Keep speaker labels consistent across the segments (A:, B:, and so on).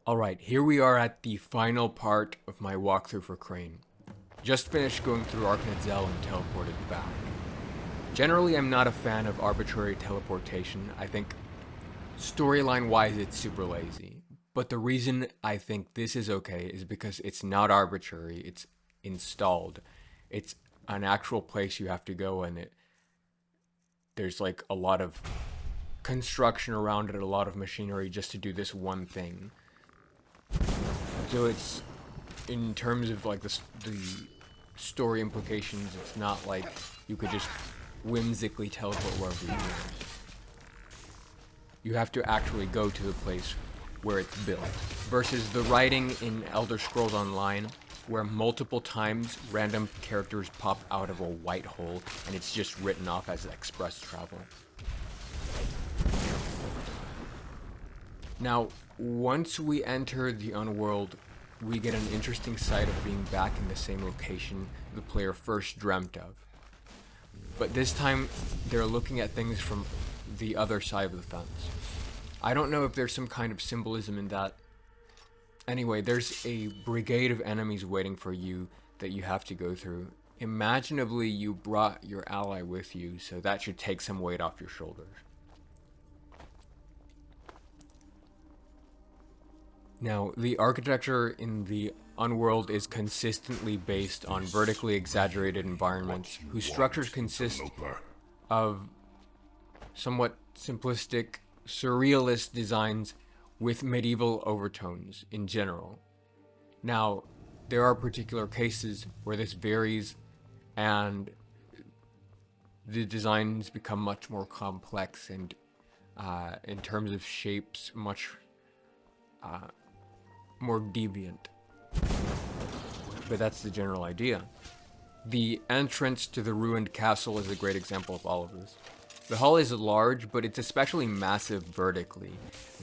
A: Alright, here we are at the final part of my walkthrough for Krein. Just finished going through Arknetzel and teleported back. Generally, I'm not a fan of arbitrary teleportation. I think storyline-wise it's super lazy. But the reason I think this is okay is because it's not arbitrary, it's installed. It's an actual place you have to go, and there's like a lot of construction around it, a lot of machinery just to do this one thing. So it's, in terms of like the story implications, it's not like you could just whimsically teleport wherever you want. You have to actually go to the place where it's built. Versus the writing in Elder Scrolls Online, where multiple times random characters pop out of a white hole and it's just written off as express travel. Now, once we enter the Unworld, we get an interesting sight of being back in the same location the player first dreamt of. But this time, they're looking at things from the other side of the fence. I don't know if there's some kind of symbolism in that. Anyway, there's a brigade of enemies waiting for you that you have to go through. Imaginably, you brought your ally with you, so that should take some weight off your shoulders. Now, the architecture in the Unworld is consistently based on vertically exaggerated environments whose structures consist of somewhat simplistic, surrealist designs with medieval overtones in general. Now, there are particular cases where this varies and the designs become much more complex and, in terms of shapes, much more deviant. But that's the general idea. The entrance to the ruined castle is a great example of all of this. The hall is large, but it's especially massive vertically.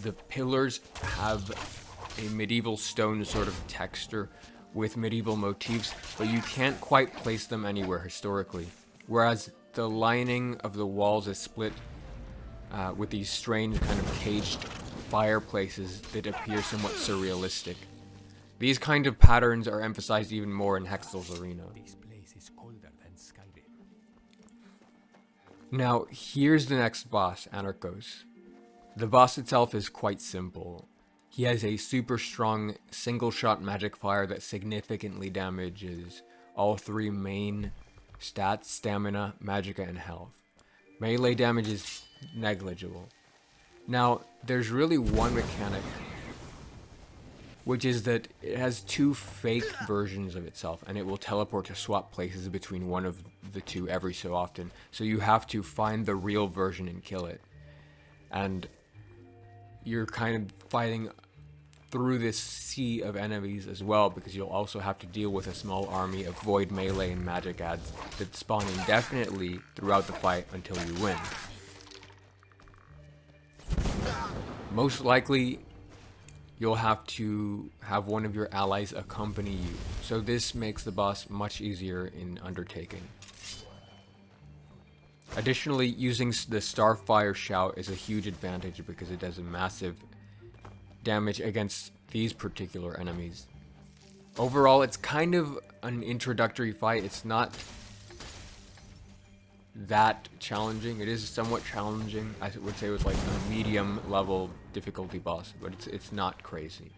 A: The pillars have a medieval stone sort of texture with medieval motifs, but you can't quite place them anywhere historically. Whereas the lining of the walls is split with these strange kind of caged fireplaces that appear somewhat surrealistic. These kind of patterns are emphasized even more in Hexel's arena.
B: This place is colder than Skyrim.
A: Now, here's the next boss, Anrkos. The boss itself is quite simple. He has a super strong single-shot magic fire that significantly damages all three main stats: stamina, magicka, and health. Melee damage is negligible. Now, there's really one mechanic, which is that it has two fake versions of itself, and it will teleport to swap places between one of the two every so often, so you have to find the real version and kill it. And you're kind of fighting through this sea of enemies as well, because you'll also have to deal with a small army of void melee and magic ads that spawn indefinitely throughout the fight until you win. Most likely, you'll have to have one of your allies accompany you, so this makes the boss much easier in undertaking. Additionally, using the Starfire Shout is a huge advantage because it does a massive damage against these particular enemies. Overall, it's kind of an introductory fight. It's not that challenging. It is somewhat challenging. I would say it was like a medium level difficulty boss, but it's not crazy.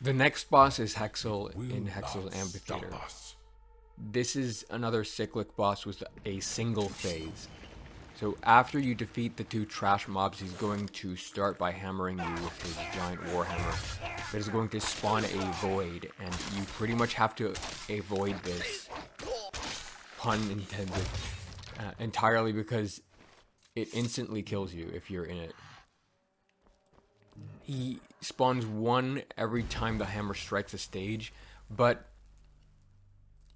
A: The next boss is Hexel
B: will
A: in
B: not
A: Hexel's Amphitheater.
B: stop us.
A: This is another cyclic boss with a single phase. So after you defeat the 2 trash mobs, he's going to start by hammering you with his giant warhammer. That is going to spawn a void, and you pretty much have to avoid this, pun intended, entirely because it instantly kills you if you're in it. He spawns 1 every time the hammer strikes a stage, but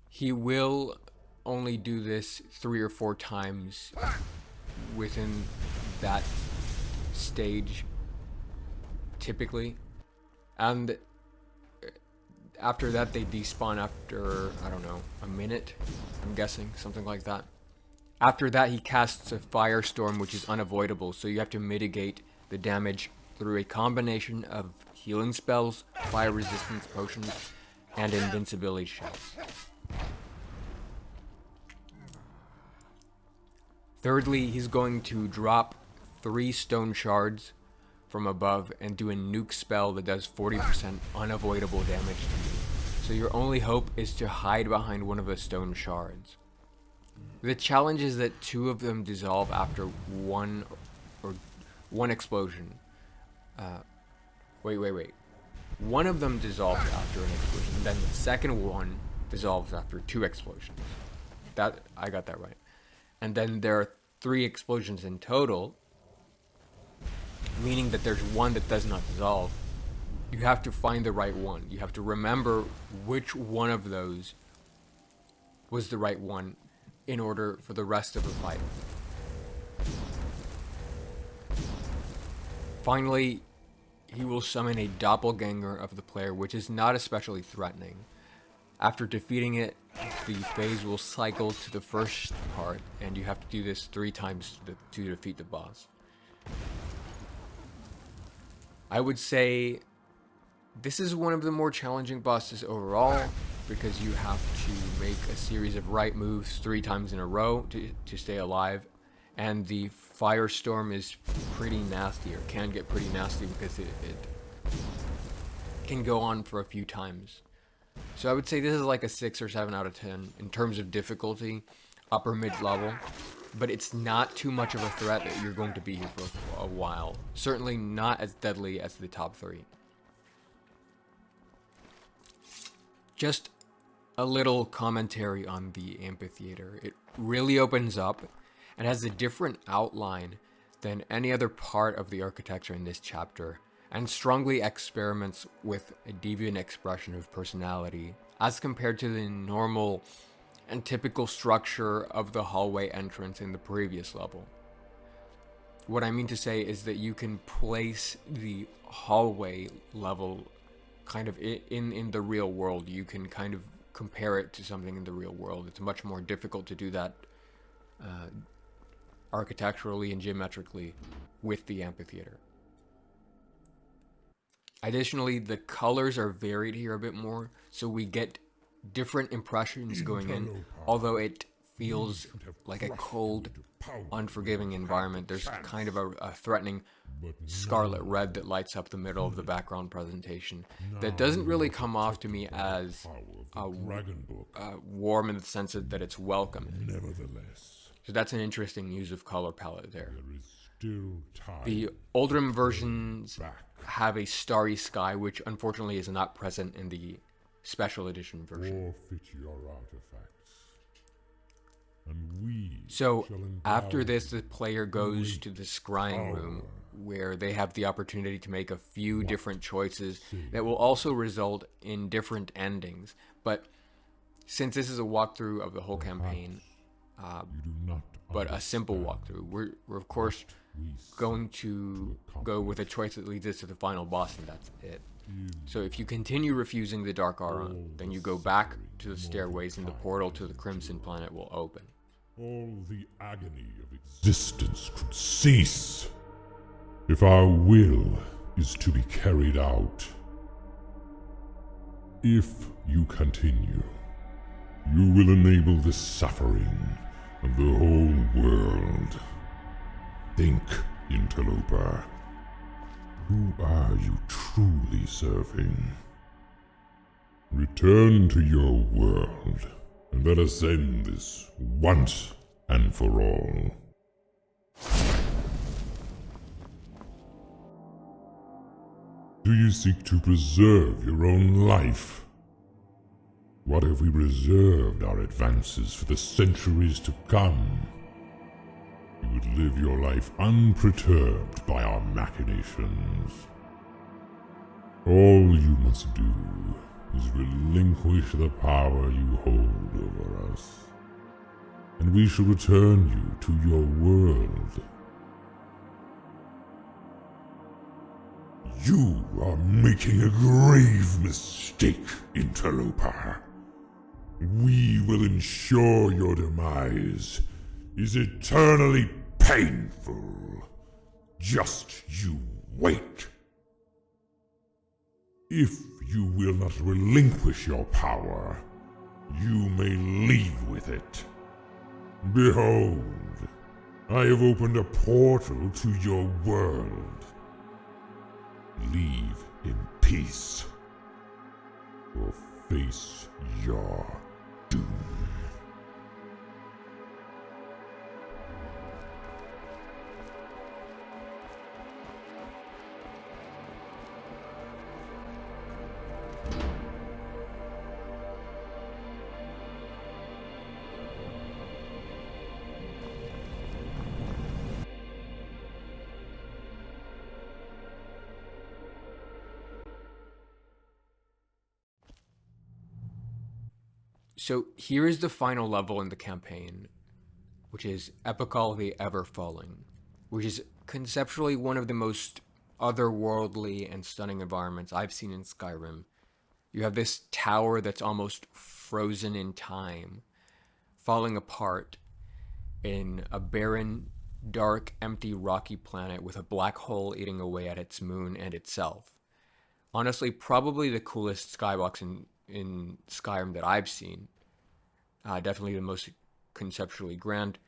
A: he will only do this 3 or 4 times within that stage, typically. And after that, they despawn after, I don't know, a minute, I'm guessing, something like that. After that, he casts a firestorm, which is unavoidable, so you have to mitigate the damage through a combination of healing spells, fire resistance potions, and invincibility shells. Thirdly, he's going to drop 3 stone shards from above and do a nuke spell that does 40% unavoidable damage to you. So your only hope is to hide behind one of the stone shards. The challenge is that 2 of them dissolve after one explosion. Wait. One of them dissolves after an explosion, then the second one dissolves after 2 explosions. I got that right. And then there are 3 explosions in total, meaning that there's 1 that does not dissolve. You have to find the right one. You have to remember which one of those was the right one in order for the rest of the fight. Finally, he will summon a doppelganger of the player, which is not especially threatening. After defeating it, the phase will cycle to the first part, and you have to do this 3 times to defeat the boss. I would say this is one of the more challenging bosses overall, because you have to make a series of right moves 3 times in a row to stay alive, and the firestorm is pretty nasty, or can get pretty nasty, because it can go on for a few times. So I would say this is like a 6 or 7 out of 10 in terms of difficulty, upper mid-level, but it's not too much of a threat that you're going to be here for a while. Certainly not as deadly as the top 3. Just a little commentary on the amphitheater. It really opens up and has a different outline than any other part of the architecture in this chapter, and strongly experiments with a deviant expression of personality as compared to the normal and typical structure of the hallway entrance in the previous level. What I mean to say is that you can place the hallway level kind of in the real world. You can kind of compare it to something in the real world. It's much more difficult to do that architecturally and geometrically with the amphitheater. Additionally, the colors are varied here a bit more, so we get different impressions going in, although it feels like a cold, unforgiving environment. There's kind of a threatening scarlet red that lights up the middle of the background presentation that doesn't really come off to me as warm in the sense that it's welcoming. So that's an interesting use of color palette there. The Oldham versions have a starry sky, which unfortunately is not present in the special edition version. So after this, the player goes to the scrying room, where they have the opportunity to make a few different choices that will also result in different endings. But since this is a walkthrough of the whole campaign, but a simple walkthrough, we're of course going to go with a choice that leads us to the final boss, and that's it. So if you continue refusing the Dark Aura, then you go back to the stairways and the portal to the Crimson Planet will open.
C: All the agony of existence could cease if our will is to be carried out. If you continue, you will enable the suffering of the whole world. Think, interloper. Who are you truly serving? Return to your world, and let us end this once and for all. Do you seek to preserve your own life? What if we reserved our advances for the centuries to come? You would live your life unperturbed by our machinations. All you must do is relinquish the power you hold over us, and we shall return you to your world. You are making a grave mistake, interloper. We will ensure your demise is eternally painful. Just you wait. If you will not relinquish your power, you may leave with it. Behold, I have opened a portal to your world. Leave in peace, or face your doom.
A: So here is the final level in the campaign, which is Epicol the Ever-Falling, which is conceptually one of the most otherworldly and stunning environments I've seen in Skyrim. You have this tower that's almost frozen in time, falling apart in a barren, dark, empty, rocky planet with a black hole eating away at its moon and itself. Honestly, probably the coolest skybox in Skyrim that I've seen. Definitely the most conceptually grand.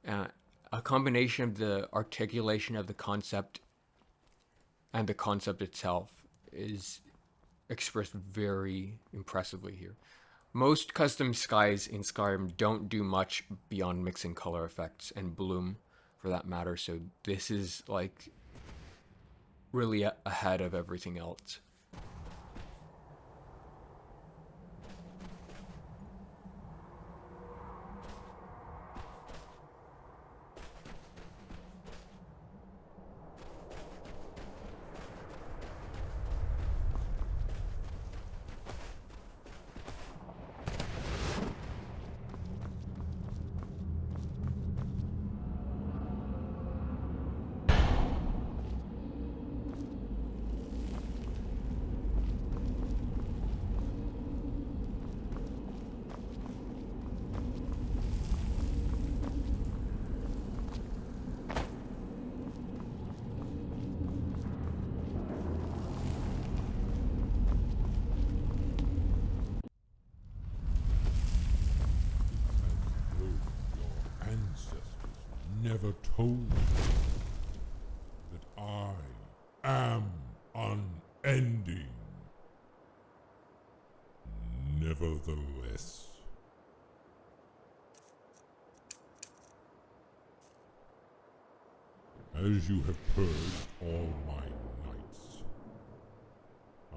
A: A combination of the articulation of the concept and the concept itself is expressed very impressively here. Most custom skies in Skyrim don't do much beyond mixing color effects and bloom, for that matter, so this is like really ahead of everything else.
C: Never told you that I am unending. Nevertheless, as you have purged all my knights,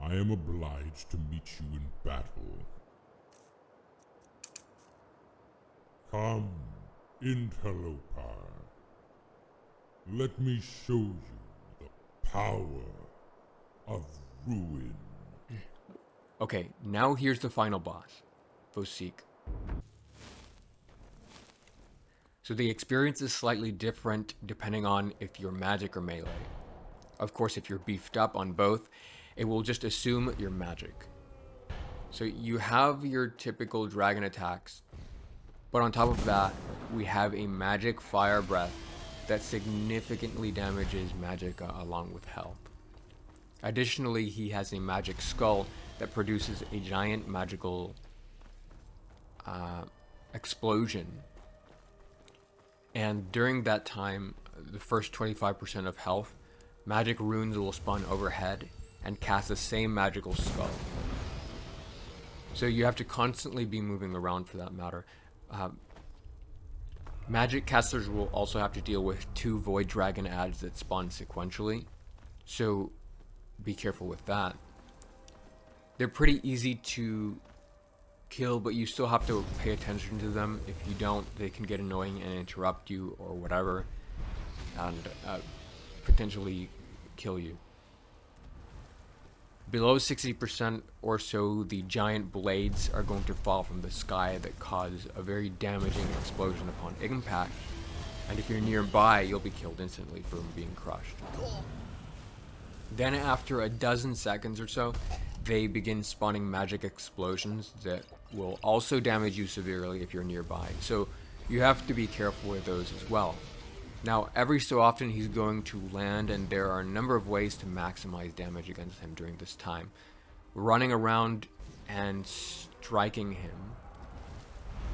C: I am obliged to meet you in battle. Come, interloper. Let me show you the power of ruin.
A: Okay, now here's the final boss, Vosik. So the experience is slightly different depending on if you're magic or melee. Of course, if you're beefed up on both, it will just assume you're magic. So you have your typical dragon attacks, but on top of that, we have a magic fire breath that significantly damages magic along with health. Additionally, he has a magic skull that produces a giant magical explosion. And during that time, the first 25% of health, magic runes will spawn overhead and cast the same magical skull. So you have to constantly be moving around for that matter. Magic casters will also have to deal with 2 Void Dragon ads that spawn sequentially, so be careful with that. They're pretty easy to kill, but you still have to pay attention to them. If you don't, they can get annoying and interrupt you or whatever, and potentially kill you. Below 60% or so, the giant blades are going to fall from the sky that cause a very damaging explosion upon impact, and if you're nearby, you'll be killed instantly from being crushed. Then after a dozen seconds or so, they begin spawning magic explosions that will also damage you severely if you're nearby, so you have to be careful with those as well. Now, every so often he's going to land, and there are a number of ways to maximize damage against him during this time. Running around and striking him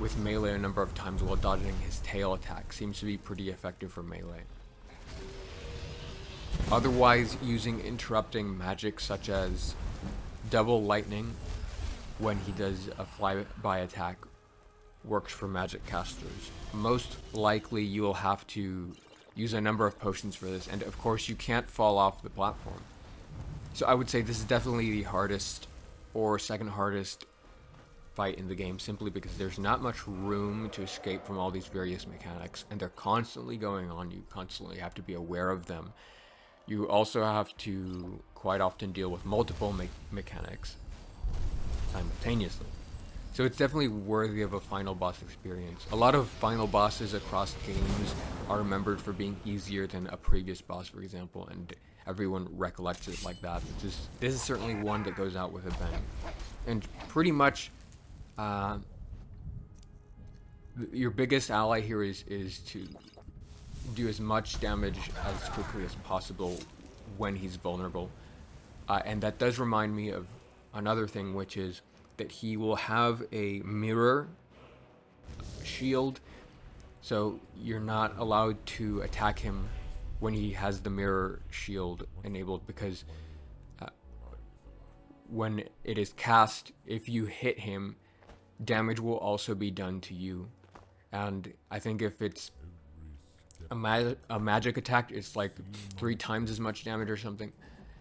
A: with melee a number of times while dodging his tail attack seems to be pretty effective for melee. Otherwise, using interrupting magic such as double lightning when he does a flyby attack works for magic casters. Most likely you will have to use a number of potions for this, and of course you can't fall off the platform. So I would say this is definitely the hardest or second hardest fight in the game, simply because there's not much room to escape from all these various mechanics, and they're constantly going on. You constantly have to be aware of them. You also have to quite often deal with multiple mechanics simultaneously. So it's definitely worthy of a final boss experience. A lot of final bosses across games are remembered for being easier than a previous boss, for example, and everyone recollects it like that. This is certainly one that goes out with a bang. And pretty much your biggest ally here is to do as much damage as quickly as possible when he's vulnerable. And that does remind me of another thing, which is that he will have a mirror shield, so you're not allowed to attack him when he has the mirror shield enabled, because when it is cast, if you hit him, damage will also be done to you. And I think if it's a magic attack, it's like 3 times as much damage or something.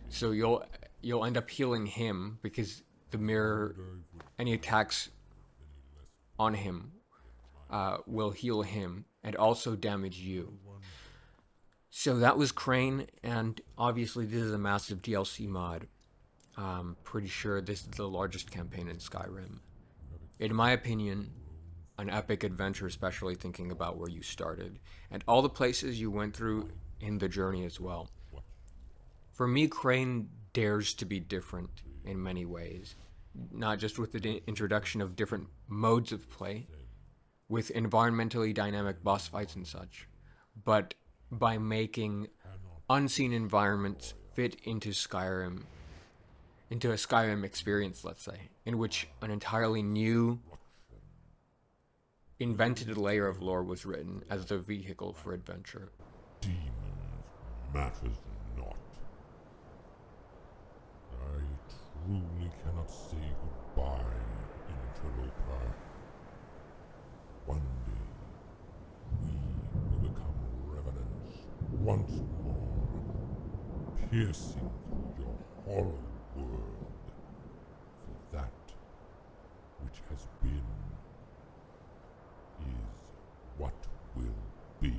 A: So you'll end up healing him, because the mirror, any attacks on him will heal him and also damage you. So that was Krein, and obviously this is a massive DLC mod. I'm pretty sure this is the largest campaign in Skyrim. In my opinion, an epic adventure, especially thinking about where you started and all the places you went through in the journey as well. For me, Krein dares to be different in many ways, not just with the introduction of different modes of play, with environmentally dynamic boss fights and such, but by making unseen environments fit into Skyrim, into a Skyrim experience, let's say, in which an entirely new, invented layer of lore was written as the vehicle for adventure.
C: Demons matters not. I truly cannot say goodbye, interloper. One day, we will become revenants once more, piercing through your hollow world for that which has been is what will be.